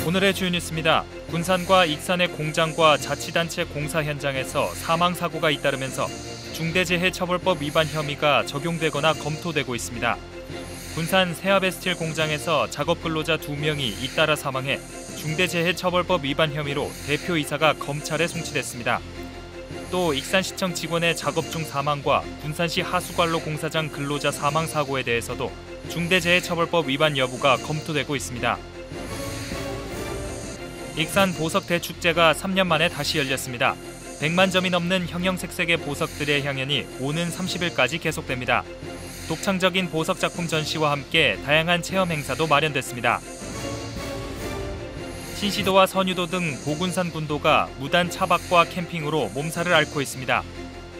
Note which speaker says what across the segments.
Speaker 1: 오늘의 주요 뉴스입니다. 군산과 익산의 공장과 자치단체 공사 현장에서 사망사고가 잇따르면서 중대재해처벌법 위반 혐의가 적용되거나 검토되고 있습니다. 군산 새아베스틸 공장에서 작업근로자 2명이 잇따라 사망해 중대재해처벌법 위반 혐의로 대표이사가 검찰에 송치됐습니다. 또 익산시청 직원의 작업 중 사망과 군산시 하수관로 공사장 근로자 사망 사고에 대해서도 중대재해처벌법 위반 여부가 검토되고 있습니다. 익산 보석 대축제가 3년 만에 다시 열렸습니다. 100만 점이 넘는 형형색색의 보석들의 향연이 오는 30일까지 계속됩니다. 독창적인 보석 작품 전시와 함께 다양한 체험 행사도 마련됐습니다. 신시도와 선유도 등 보군산 군도가 무단 차박과 캠핑으로 몸살을 앓고 있습니다.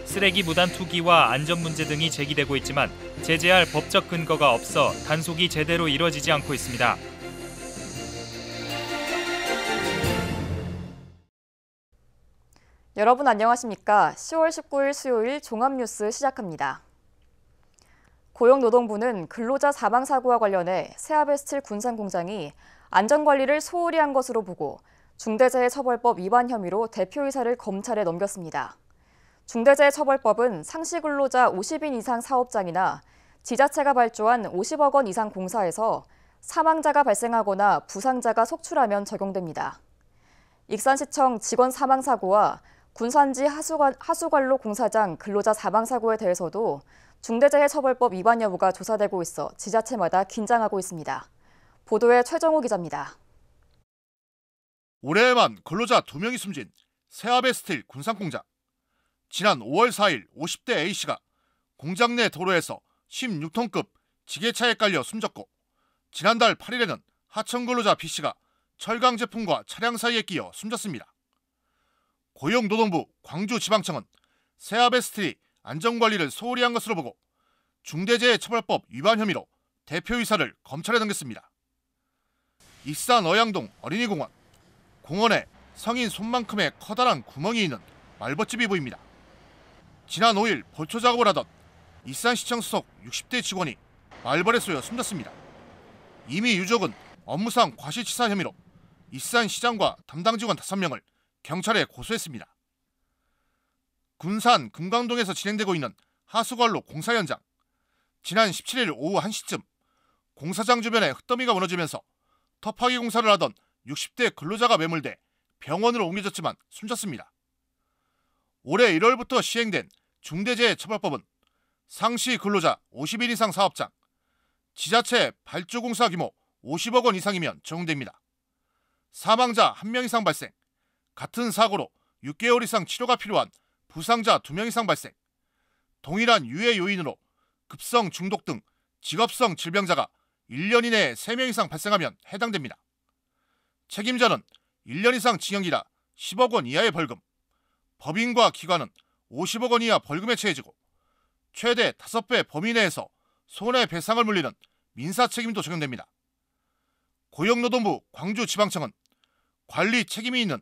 Speaker 1: 쓰레기 무단 투기와 안전 문제 등이 제기되고 있지만 제재할 법적 근거가 없어 단속이 제대로 이뤄지지 않고 있습니다.
Speaker 2: 여러분 안녕하십니까? 10월 19일 수요일 종합뉴스 시작합니다. 고용노동부는 근로자 사망사고와 관련해 새아베스틸 군산공장이 안전관리를 소홀히 한 것으로 보고 중대재해처벌법 위반 혐의로 대표이사를 검찰에 넘겼습니다. 중대재해처벌법은 상시근로자 50인 이상 사업장이나 지자체가 발주한 50억 원 이상 공사에서 사망자가 발생하거나 부상자가 속출하면 적용됩니다. 익산시청 직원 사망사고와 군산지 하수관로 공사장 근로자 사망사고에 대해서도 중대재해처벌법 위반 여부가 조사되고 있어 지자체마다 긴장하고 있습니다. 보도에 최정호 기자입니다.
Speaker 3: 올해에만 근로자 2명이 숨진 새아베스틸 군산공장. 지난 5월 4일 50대 A씨가 공장 내 도로에서 16톤급 지게차에 깔려 숨졌고, 지난달 8일에는 하청 근로자 B씨가 철강 제품과 차량 사이에 끼어 숨졌습니다. 고용노동부 광주지방청은 새아베스틸이 안전관리를 소홀히 한 것으로 보고 중대재해처벌법 위반 혐의로 대표이사를 검찰에 넘겼습니다. 익산 어양동 어린이공원. 공원에 성인 손만큼의 커다란 구멍이 있는 말벗집이 보입니다. 지난 5일 벌초 작업을 하던 익산시청 소속 60대 직원이 말벌에 쏘여 숨졌습니다. 이미 유족은 업무상 과실치사 혐의로 익산시장과 담당 직원 5명을 경찰에 고소했습니다. 군산 금강동에서 진행되고 있는 하수관로 공사 현장. 지난 17일 오후 1시쯤 공사장 주변에 흙더미가 무너지면서 터파기 공사를 하던 60대 근로자가 매몰돼 병원으로 옮겨졌지만 숨졌습니다. 올해 1월부터 시행된 중대재해처벌법은 상시 근로자 50인 이상 사업장, 지자체 발주공사 규모 50억 원 이상이면 적용됩니다. 사망자 1명 이상 발생, 같은 사고로 6개월 이상 치료가 필요한 부상자 2명 이상 발생, 동일한 유해 요인으로 급성 중독 등 직업성 질병자가 1년 이내에 3명 이상 발생하면 해당됩니다. 책임자는 1년 이상 징역이나 10억 원 이하의 벌금, 법인과 기관은 50억 원 이하 벌금에 처해지고 최대 5배 범위 내에서 손해배상을 물리는 민사 책임도 적용됩니다. 고용노동부 광주지방청은 관리 책임이 있는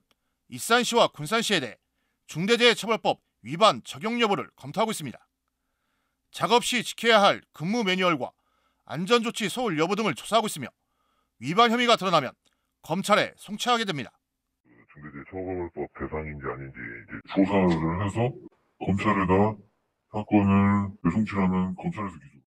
Speaker 3: 익산시와 군산시에 대해 중대재해처벌법 위반 적용 여부를 검토하고 있습니다. 작업 시 지켜야 할 근무 매뉴얼과 안전조치 소홀 여부 등을 조사하고 있으며 위반 혐의가 드러나면 검찰에 송치하게 됩니다.
Speaker 4: 중대재해처벌법 대상인지 아닌지 이제 조사를 해서 검찰에다 사건을 송치하는 검찰에서 기소.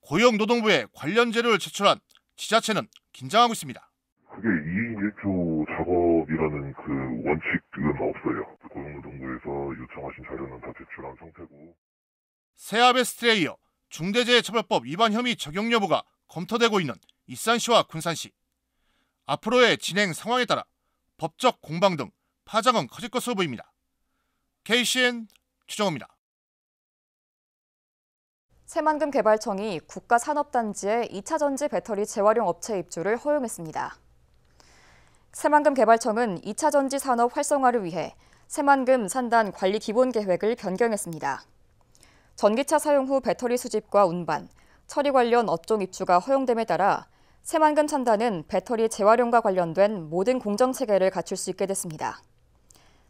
Speaker 3: 고용노동부에 관련 자료를 제출한 지자체는 긴장하고 있습니다.
Speaker 4: 그게 2인 1조 작업이라는 그 원칙은 없어요. 고용노동부에서 요청하신 자료는 다 제출한 상태고.
Speaker 3: 새아베스틸에 이어 중대재해처벌법 위반 혐의 적용 여부가 검토되고 있는 익산시와 군산시. 앞으로의 진행 상황에 따라 법적 공방 등 파장은 커질 것으로 보입니다. KCN 최정호입니다.
Speaker 2: 새만금개발청이 국가산업단지에 2차전지 배터리 재활용 업체 입주를 허용했습니다. 새만금개발청은 2차전지 산업 활성화를 위해 새만금 산단 관리 기본 계획을 변경했습니다. 전기차 사용 후 배터리 수집과 운반, 처리 관련 업종 입주가 허용됨에 따라 새만금 산단은 배터리 재활용과 관련된 모든 공정체계를 갖출 수 있게 됐습니다.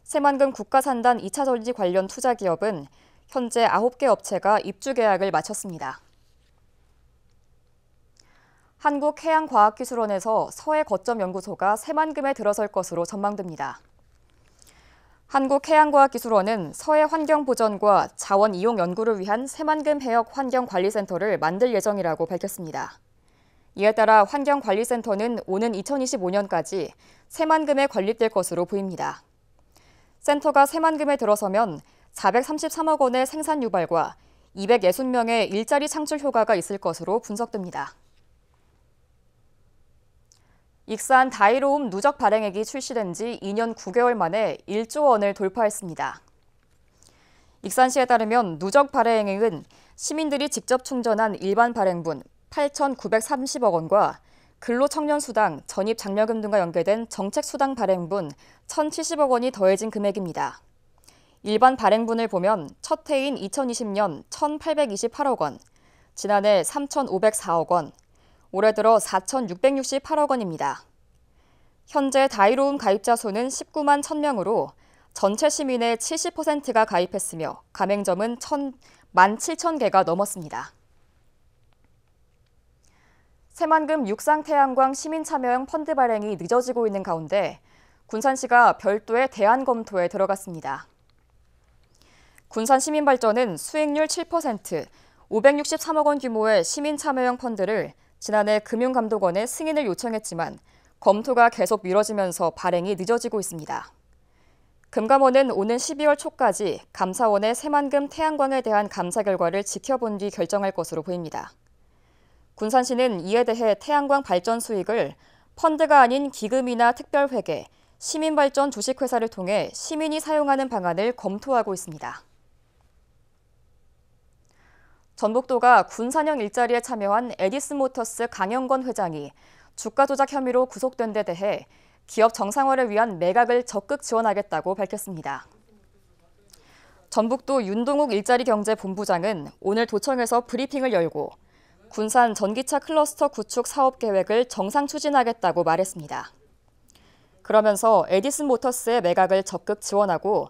Speaker 2: 새만금 국가산단 2차전지 관련 투자기업은 현재 9개 업체가 입주 계약을 마쳤습니다. 한국해양과학기술원에서 서해 거점 연구소가 새만금에 들어설 것으로 전망됩니다. 한국해양과학기술원은 서해 환경 보전과 자원 이용 연구를 위한 새만금 해역 환경관리센터를 만들 예정이라고 밝혔습니다. 이에 따라 환경관리센터는 오는 2025년까지 새만금에 건립될 것으로 보입니다. 센터가 새만금에 들어서면 433억 원의 생산 유발과 260명의 일자리 창출 효과가 있을 것으로 분석됩니다. 익산 다이로움 누적 발행액이 출시된 지 2년 9개월 만에 1조 원을 돌파했습니다. 익산시에 따르면 누적 발행액은 시민들이 직접 충전한 일반 발행분 8,930억 원과 근로청년수당, 전입장려금 등과 연계된 정책수당 발행분 1,070억 원이 더해진 금액입니다. 일반 발행분을 보면 첫 해인 2020년 1,828억 원, 지난해 3,504억 원, 올해 들어 4,668억 원입니다. 현재 다이로움 가입자 수는 19만 1,000명으로 전체 시민의 70%가 가입했으며 가맹점은 17,000개가 넘었습니다. 새만금 육상태양광 시민참여형 펀드 발행이 늦어지고 있는 가운데 군산시가 별도의 대안 검토에 들어갔습니다. 군산시민발전은 수익률 7%, 563억 원 규모의 시민참여형 펀드를 지난해 금융감독원에 승인을 요청했지만 검토가 계속 미뤄지면서 발행이 늦어지고 있습니다. 금감원은 오는 12월 초까지 감사원의 새만금 태양광에 대한 감사 결과를 지켜본 뒤 결정할 것으로 보입니다. 군산시는 이에 대해 태양광 발전 수익을 펀드가 아닌 기금이나 특별회계, 시민발전 주식회사를 통해 시민이 사용하는 방안을 검토하고 있습니다. 전북도가 군산형 일자리에 참여한 에디슨모터스 강영건 회장이 주가 조작 혐의로 구속된 데 대해 기업 정상화를 위한 매각을 적극 지원하겠다고 밝혔습니다. 전북도 윤동욱 일자리경제본부장은 오늘 도청에서 브리핑을 열고 군산 전기차 클러스터 구축 사업 계획을 정상 추진하겠다고 말했습니다. 그러면서 에디슨모터스의 매각을 적극 지원하고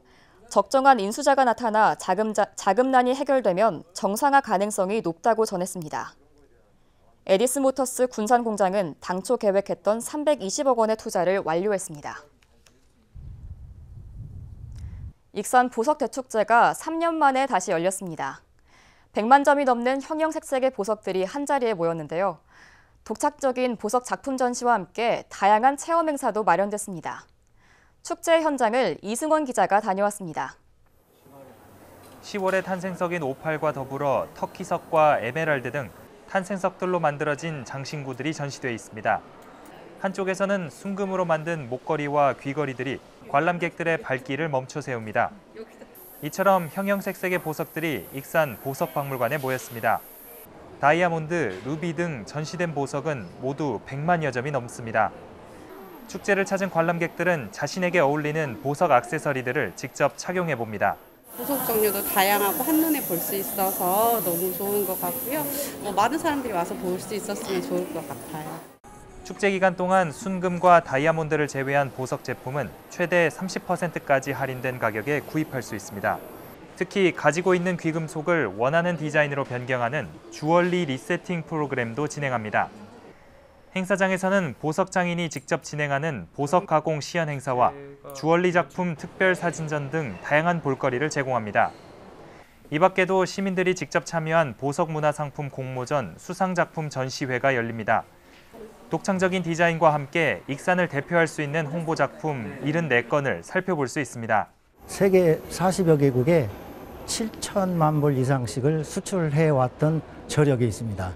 Speaker 2: 적정한 인수자가 나타나 자금난이 해결되면 정상화 가능성이 높다고 전했습니다. 에디슨모터스 군산 공장은 당초 계획했던 320억 원의 투자를 완료했습니다. 익산 보석대축제가 3년 만에 다시 열렸습니다. 100만 점이 넘는 형형색색의 보석들이 한자리에 모였는데요. 독창적인 보석 작품 전시와 함께 다양한 체험 행사도 마련됐습니다. 축제 현장을 이승원 기자가 다녀왔습니다.
Speaker 1: 10월에 탄생석인 오팔과 더불어 터키석과 에메랄드 등 탄생석들로 만들어진 장신구들이 전시돼 있습니다. 한쪽에서는 순금으로 만든 목걸이와 귀걸이들이 관람객들의 발길을 멈춰 세웁니다. 이처럼 형형색색의 보석들이 익산 보석박물관에 모였습니다. 다이아몬드, 루비 등 전시된 보석은 모두 100만여 점이 넘습니다. 축제를 찾은 관람객들은 자신에게 어울리는 보석 액세서리들을 직접 착용해 봅니다.
Speaker 5: 보석 종류도 다양하고 한눈에 볼 수 있어서 너무 좋은 것 같고요. 많은 사람들이 와서 볼 수 있었으면 좋을 것 같아요.
Speaker 1: 축제 기간 동안 순금과 다이아몬드를 제외한 보석 제품은 최대 30%까지 할인된 가격에 구입할 수 있습니다. 특히 가지고 있는 귀금속을 원하는 디자인으로 변경하는 주얼리 리세팅 프로그램도 진행합니다. 행사장에서는 보석 장인이 직접 진행하는 보석 가공 시연 행사와 주얼리 작품 특별 사진전 등 다양한 볼거리를 제공합니다. 이 밖에도 시민들이 직접 참여한 보석 문화상품 공모전 수상작품 전시회가 열립니다. 독창적인 디자인과 함께 익산을 대표할 수 있는 홍보작품 74건을 살펴볼 수 있습니다.
Speaker 6: 세계 40여 개국에 7천만 불 이상씩을 수출해왔던 저력이 있습니다.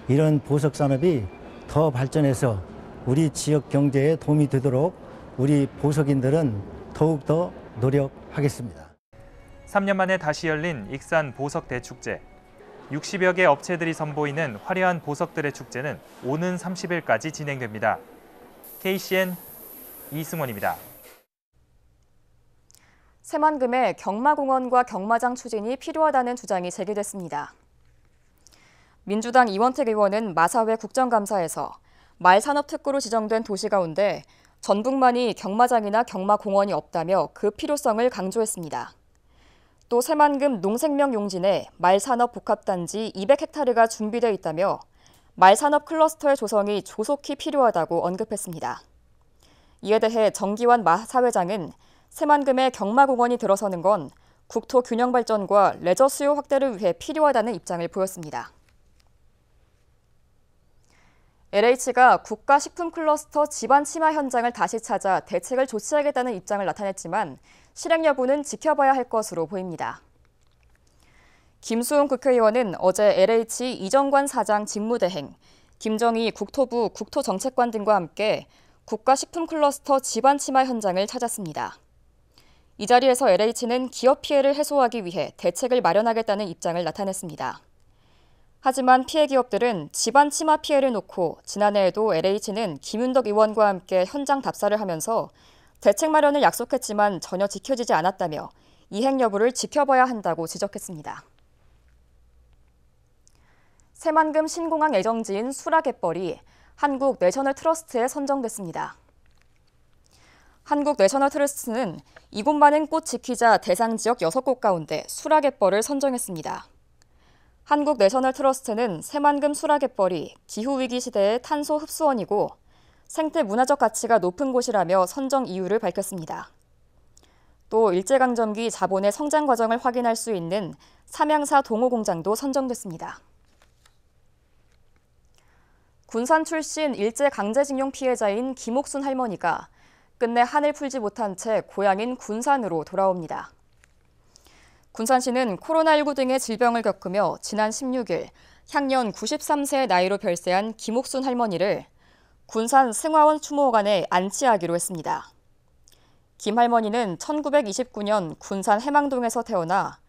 Speaker 6: 이런 보석 산업이 더 발전해서 우리 지역 경제에 도움이 되도록 우리 보석인들은 더욱더 노력하겠습니다.
Speaker 1: 3년 만에 다시 열린 익산 보석 대축제. 60여 개 업체들이 선보이는 화려한 보석들의 축제는 오는 30일까지 진행됩니다. KCN 이승원입니다.
Speaker 2: 새만금에 경마공원과 경마장 추진이 필요하다는 주장이 제기됐습니다. 민주당 이원택 의원은 마사회 국정감사에서 말산업특구로 지정된 도시 가운데 전북만이 경마장이나 경마공원이 없다며 그 필요성을 강조했습니다. 또 새만금 농생명 용진에 말산업 복합단지 200헥타르가 준비되어 있다며 말산업 클러스터의 조성이 조속히 필요하다고 언급했습니다. 이에 대해 정기환 사회장은 새만금의 경마공원이 들어서는 건 국토 균형 발전과 레저 수요 확대를 위해 필요하다는 입장을 보였습니다. LH가 국가식품 클러스터 지반 침하 현장을 다시 찾아 대책을 조치하겠다는 입장을 나타냈지만 실행 여부는 지켜봐야 할 것으로 보입니다. 김수웅 국회의원은 어제 LH 이정관 사장 직무대행, 김정희 국토부 국토정책관 등과 함께 국가식품 클러스터 지반 침하 현장을 찾았습니다. 이 자리에서 LH는 기업 피해를 해소하기 위해 대책을 마련하겠다는 입장을 나타냈습니다. 하지만 피해 기업들은 지반 침하 피해를 놓고 지난해에도 LH는 김윤덕 의원과 함께 현장 답사를 하면서 대책 마련을 약속했지만 전혀 지켜지지 않았다며 이행 여부를 지켜봐야 한다고 지적했습니다. 새만금 신공항 애정지인 수라갯벌이 한국 내셔널 트러스트에 선정됐습니다. 한국 내셔널 트러스트는 이곳만은 꽃 지키자 대상 지역 6곳 가운데 수라갯벌을 선정했습니다. 한국 내셔널 트러스트는 새만금 수라갯벌이 기후위기 시대의 탄소 흡수원이고 생태 문화적 가치가 높은 곳이라며 선정 이유를 밝혔습니다. 또 일제강점기 자본의 성장 과정을 확인할 수 있는 삼양사 동호공장도 선정됐습니다. 군산 출신 일제강제징용 피해자인 김옥순 할머니가 끝내 한을 풀지 못한 채 고향인 군산으로 돌아옵니다. 군산시는 코로나19 등의 질병을 겪으며 지난 16일 향년 93세의 나이로 별세한 김옥순 할머니를 군산 승화원 추모관에 안치하기로 했습니다. 김 할머니는 1929년 군산 해망동에서 태어나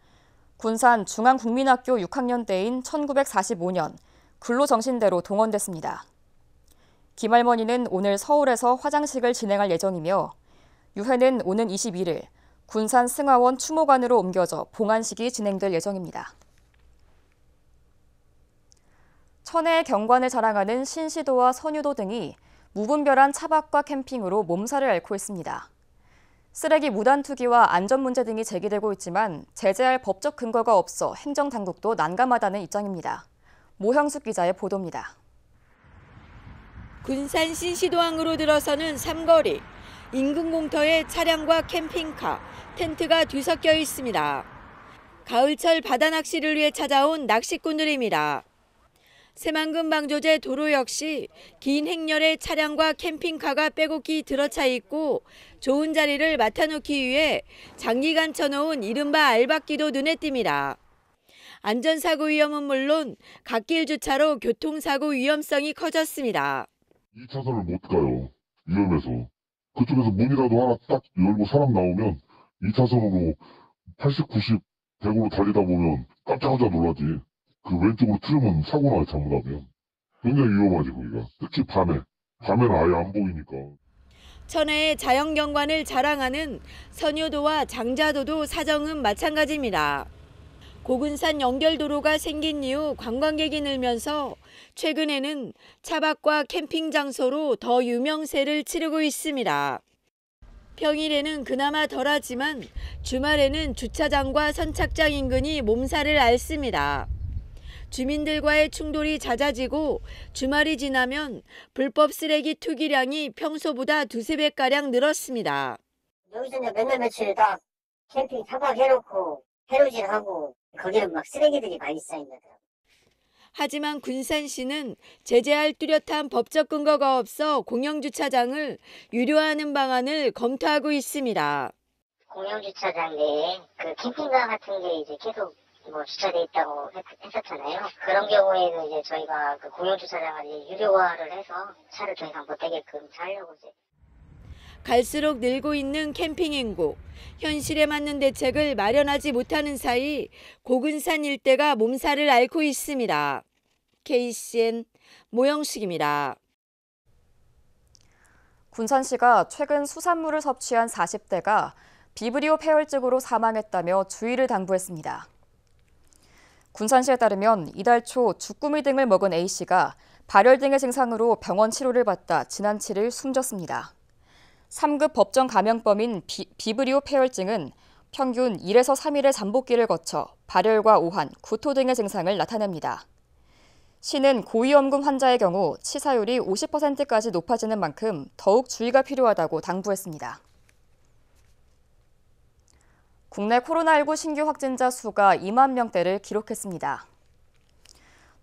Speaker 2: 군산 중앙국민학교 6학년 때인 1945년 근로정신대로 동원됐습니다. 김 할머니는 오늘 서울에서 화장식을 진행할 예정이며 유해는 오는 21일 군산 승화원 추모관으로 옮겨져 봉안식이 진행될 예정입니다. 천혜의 경관을 자랑하는 신시도와 선유도 등이 무분별한 차박과 캠핑으로 몸살을 앓고 있습니다. 쓰레기 무단 투기와 안전 문제 등이 제기되고 있지만 제재할 법적 근거가 없어 행정당국도 난감하다는 입장입니다. 모형숙 기자의 보도입니다.
Speaker 7: 군산 신시도항으로 들어서는 삼거리. 인근 공터에 차량과 캠핑카, 텐트가 뒤섞여 있습니다. 가을철 바다 낚시를 위해 찾아온 낚시꾼들입니다. 새만금 방조제 도로 역시 긴 행렬의 차량과 캠핑카가 빼곡히 들어차 있고 좋은 자리를 맡아놓기 위해 장기간 쳐놓은 이른바 알박기도 눈에 띕니다. 안전사고 위험은 물론 갓길 주차로 교통사고 위험성이 커졌습니다.
Speaker 4: 2차선을 못 가요. 위험해서. 그쪽에서 문이라도 하나 딱 열고 사람 나오면 2차선으로 80, 90, 100으로 달리다 보면 깜짝깜짝 놀라지. 그 왼쪽으로 틀으면 사고 나요, 잘못하면. 굉장히 위험하지, 거기가. 특히 밤에. 밤에는 아예 안 보이니까.
Speaker 7: 천혜의 자연경관을 자랑하는 선유도와 장자도도 사정은 마찬가지입니다. 고군산 연결도로가 생긴 이후 관광객이 늘면서 최근에는 차박과 캠핑 장소로 더 유명세를 치르고 있습니다. 평일에는 그나마 덜하지만 주말에는 주차장과 선착장 인근이 몸살을 앓습니다. 주민들과의 충돌이 잦아지고 주말이 지나면 불법 쓰레기 투기량이 평소보다 2~3배가량 늘었습니다.
Speaker 8: 여기서 이제 몇날 며칠 다 캠핑 차박해놓고 해루질하고 거기에 막 쓰레기들이 많이 쌓인다더라고요.
Speaker 7: 하지만 군산시는 제재할 뚜렷한 법적 근거가 없어 공영주차장을 유료화하는 방안을 검토하고 있습니다.
Speaker 8: 공영주차장 내에 그 캠핑카 같은 게 이제 계속 주차돼 있다고 했었잖아요. 그런 경우에는 이제 저희가 그 공영주차장을 이제 유료화를 해서 차를 더 이상 못 대게끔 하려고 이제.
Speaker 7: 갈수록 늘고 있는 캠핑 인구, 현실에 맞는 대책을 마련하지 못하는 사이 고군산 일대가 몸살을 앓고 있습니다. KCN 모형식입니다.
Speaker 2: 군산시가 최근 수산물을 섭취한 40대가 비브리오 폐혈증으로 사망했다며 주의를 당부했습니다. 군산시에 따르면 이달 초 주꾸미 등을 먹은 A씨가 발열 등의 증상으로 병원 치료를 받다 지난 7일 숨졌습니다. 3급 법정 감염범인 비브리오 폐혈증은 평균 1에서 3일의 잠복기를 거쳐 발열과 오한, 구토 등의 증상을 나타냅니다. 시는 고위험군 환자의 경우 치사율이 50%까지 높아지는 만큼 더욱 주의가 필요하다고 당부했습니다. 국내 코로나19 신규 확진자 수가 2만 명대를 기록했습니다.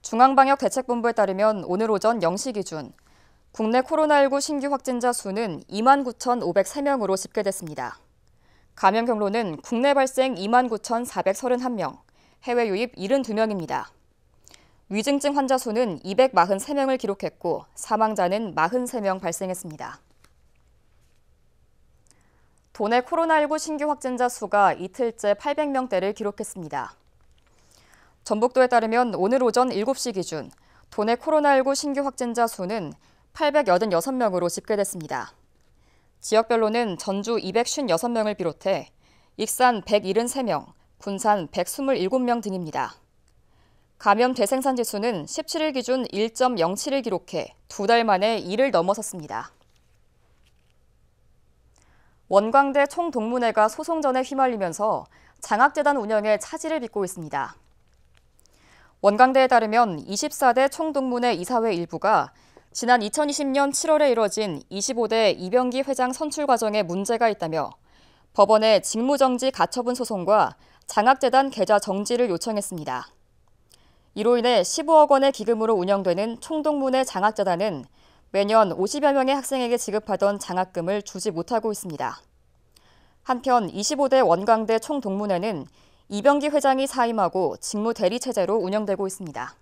Speaker 2: 중앙방역대책본부에 따르면 오늘 오전 0시 기준 국내 코로나19 신규 확진자 수는 29,503명으로 집계됐습니다. 감염 경로는 국내 발생 29,431명, 해외 유입 72명입니다. 위중증 환자 수는 243명을 기록했고 사망자는 43명 발생했습니다. 도내 코로나19 신규 확진자 수가 이틀째 800명대를 기록했습니다. 전북도에 따르면 오늘 오전 7시 기준 도내 코로나19 신규 확진자 수는 886명으로 집계됐습니다. 지역별로는 전주 256명을 비롯해 익산 173명, 군산 127명 등입니다. 감염 대생산 지수는 17일 기준 1.07을 기록해 2달 만에 2를 넘어섰습니다. 원광대 총동문회가 소송전에 휘말리면서 장학재단 운영에 차질을 빚고 있습니다. 원광대에 따르면 24대 총동문회 이사회 일부가 지난 2020년 7월에 이뤄진 25대 이병기 회장 선출 과정에 문제가 있다며 법원에 직무정지 가처분 소송과 장학재단 계좌 정지를 요청했습니다. 이로 인해 15억 원의 기금으로 운영되는 총동문회 장학재단은 매년 50여 명의 학생에게 지급하던 장학금을 주지 못하고 있습니다. 한편 25대 원광대 총동문회는 이병기 회장이 사임하고 직무 대리 체제로 운영되고 있습니다.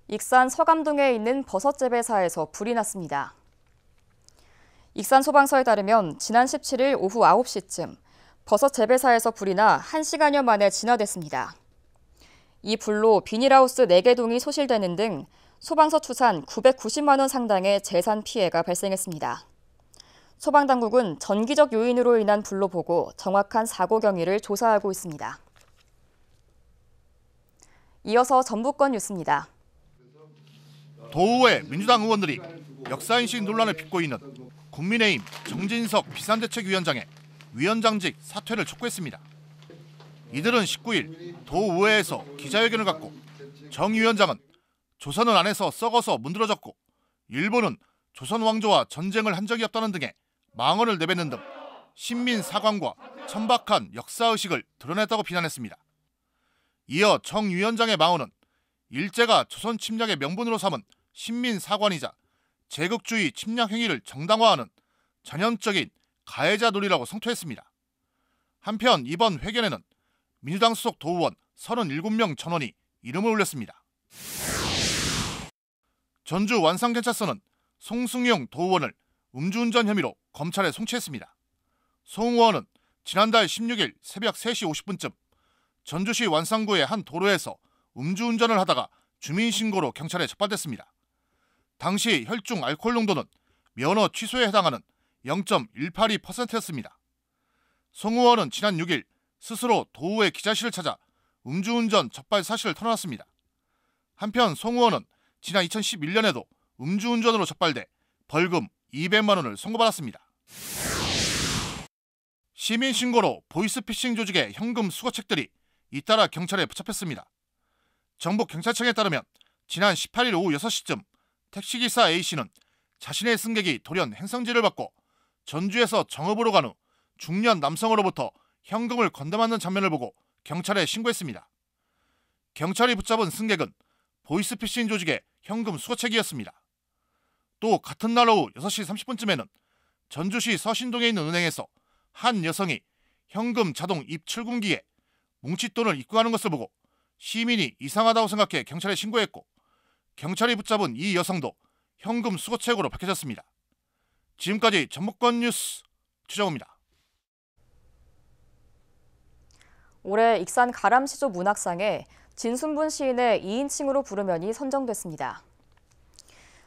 Speaker 2: 익산 서감동에 있는 버섯 재배사에서 불이 났습니다. 익산 소방서에 따르면 지난 17일 오후 9시쯤 버섯 재배사에서 불이 나 1시간여 만에 진화됐습니다. 이 불로 비닐하우스 4개 동이 소실되는 등 소방서 추산 990만 원 상당의 재산 피해가 발생했습니다. 소방당국은 전기적 요인으로 인한 불로 보고 정확한 사고 경위를 조사하고 있습니다. 이어서 전북권 뉴스입니다.
Speaker 3: 도의회 민주당 의원들이 역사인식 논란을 빚고 있는 국민의힘 정진석 비상대책위원장의 위원장직 사퇴를 촉구했습니다. 이들은 19일 도의회에서 기자회견을 갖고 정 위원장은 조선은 안에서 썩어서 문드러졌고 일본은 조선 왕조와 전쟁을 한 적이 없다는 등의 망언을 내뱉는 등 신민 사관과 천박한 역사의식을 드러냈다고 비난했습니다. 이어 정 위원장의 망언은 일제가 조선 침략의 명분으로 삼은 신민 사관이자 제국주의 침략 행위를 정당화하는 전형적인 가해자 논리라고 성토했습니다. 한편 이번 회견에는 민주당 소속 도의원 37명 전원이 이름을 올렸습니다. 전주 완산경찰서는 송승용 도의원을 음주운전 혐의로 검찰에 송치했습니다. 송 의원은 지난달 16일 새벽 3시 50분쯤 전주시 완산구의 한 도로에서 음주운전을 하다가 주민신고로 경찰에 적발됐습니다. 당시 혈중 알코올 농도는 면허 취소에 해당하는 0.182%였습니다. 송 의원은 지난 6일 스스로 도의회 기자실을 찾아 음주운전 적발 사실을 털어놨습니다. 한편 송 의원은 지난 2011년에도 음주운전으로 적발돼 벌금 200만 원을 선고받았습니다. 시민신고로 보이스피싱 조직의 현금 수거책들이 잇따라 경찰에 붙잡혔습니다. 정북경찰청에 따르면 지난 18일 오후 6시쯤 택시기사 A씨는 자신의 승객이 돌연 행성지를 받고 전주에서 정읍으로 간 후 중년 남성으로부터 현금을 건네맞는 장면을 보고 경찰에 신고했습니다. 경찰이 붙잡은 승객은 보이스피싱 조직의 현금 수거책이었습니다. 또 같은 날 오후 6시 30분쯤에는 전주시 서신동에 있는 은행에서 한 여성이 현금 자동 입출금기에 뭉칫돈을 입금하는 것을 보고 시민이 이상하다고 생각해 경찰에 신고했고 경찰이 붙잡은 이 여성도 현금 수거책으로 밝혀졌습니다. 지금까지 전북권 뉴스 최정우입니다.
Speaker 2: 올해 익산 가람시조 문학상에 진순분 시인의 2인칭으로 부르면이 선정됐습니다.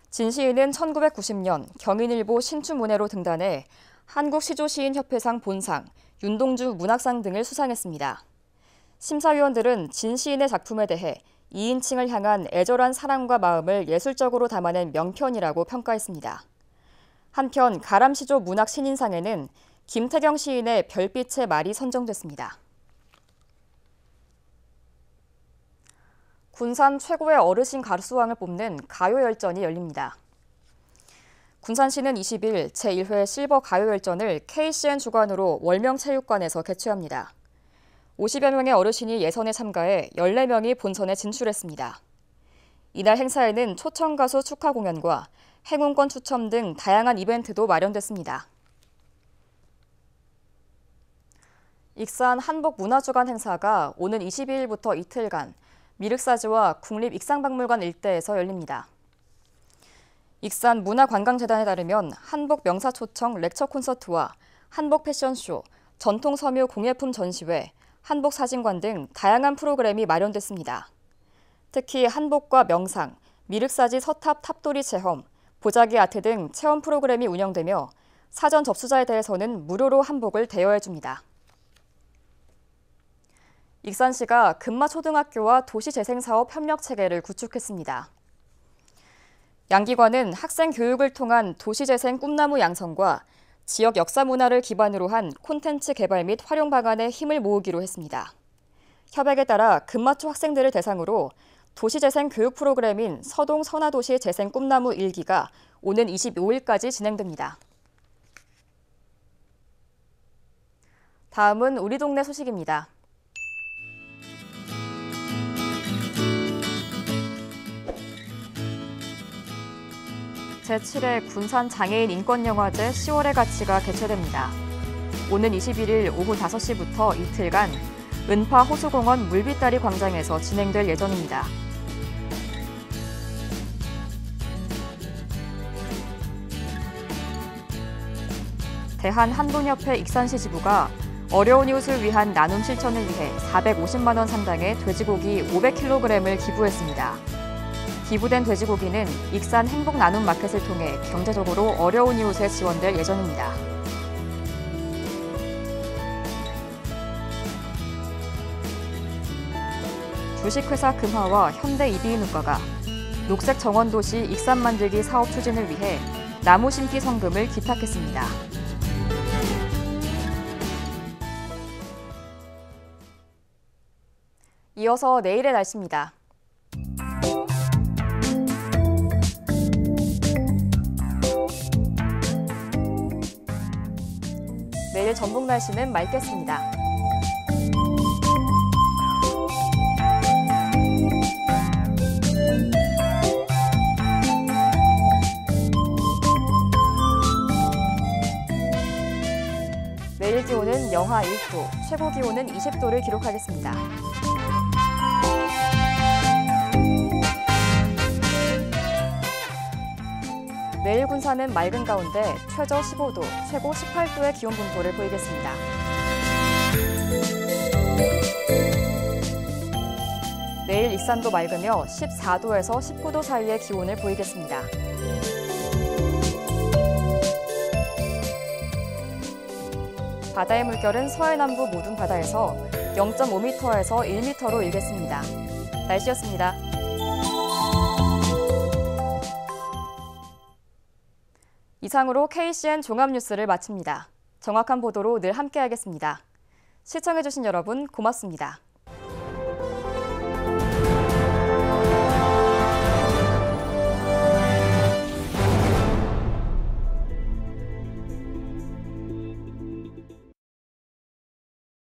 Speaker 2: 진 시인은 1990년 경인일보 신춘문예로 등단해 한국시조시인협회상 본상, 윤동주 문학상 등을 수상했습니다. 심사위원들은 진 시인의 작품에 대해 2인칭을 향한 애절한 사랑과 마음을 예술적으로 담아낸 명편이라고 평가했습니다. 한편 가람시조 문학 신인상에는 김태경 시인의 별빛의 말이 선정됐습니다. 군산 최고의 어르신 가수왕을 뽑는 가요열전이 열립니다. 군산시는 20일 제1회 실버 가요열전을 KCN 주관으로 월명체육관에서 개최합니다. 50여 명의 어르신이 예선에 참가해 14명이 본선에 진출했습니다. 이날 행사에는 초청 가수 축하 공연과 행운권 추첨 등 다양한 이벤트도 마련됐습니다. 익산 한복문화주간 행사가 오는 22일부터 이틀간 미륵사지와 국립익상박물관 일대에서 열립니다. 익산 문화관광재단에 따르면 한복 명사 초청 렉처 콘서트와 한복 패션쇼, 전통 섬유 공예품 전시회, 한복 사진관 등 다양한 프로그램이 마련됐습니다. 특히 한복과 명상, 미륵사지 서탑 탑돌이 체험, 보자기 아트 등 체험 프로그램이 운영되며 사전 접수자에 대해서는 무료로 한복을 대여해줍니다. 익산시가 금마초등학교와 도시재생사업 협력체계를 구축했습니다. 양기관은 학생 교육을 통한 도시재생 꿈나무 양성과 지역 역사 문화를 기반으로 한 콘텐츠 개발 및 활용 방안에 힘을 모으기로 했습니다. 협약에 따라 금마초 학생들을 대상으로 도시재생 교육 프로그램인 서동 선화도시 재생 꿈나무 1기가 오는 25일까지 진행됩니다. 다음은 우리 동네 소식입니다. 제7회 군산 장애인 인권영화제 10월의 가치가 개최됩니다. 오는 21일 오후 5시부터 이틀간 은파 호수공원 물빛다리 광장에서 진행될 예정입니다. 대한한돈협회 익산시 지부가 어려운 이웃을 위한 나눔 실천을 위해 450만 원 상당의 돼지고기 500kg을 기부했습니다. 기부된 돼지고기는 익산 행복 나눔 마켓을 통해 경제적으로 어려운 이웃에 지원될 예정입니다. 주식회사 금화와 현대 이비인후과가 녹색 정원도시 익산 만들기 사업 추진을 위해 나무 심기 성금을 기탁했습니다. 이어서 내일의 날씨입니다. 내일 전북 날씨는 맑겠습니다. 내일 기온은 영하 1도, 최고 기온은 20도를 기록하겠습니다. 내일 군산은 맑은 가운데 최저 15도, 최고 18도의 기온 분포를 보이겠습니다. 내일 익산도 맑으며 14도에서 19도 사이의 기온을 보이겠습니다. 바다의 물결은 서해남부 모든 바다에서 0.5m에서 1m로 일겠습니다. 날씨였습니다. 이상으로 KCN 종합뉴스를 마칩니다. 정확한 보도로 늘 함께하겠습니다. 시청해주신 여러분 고맙습니다.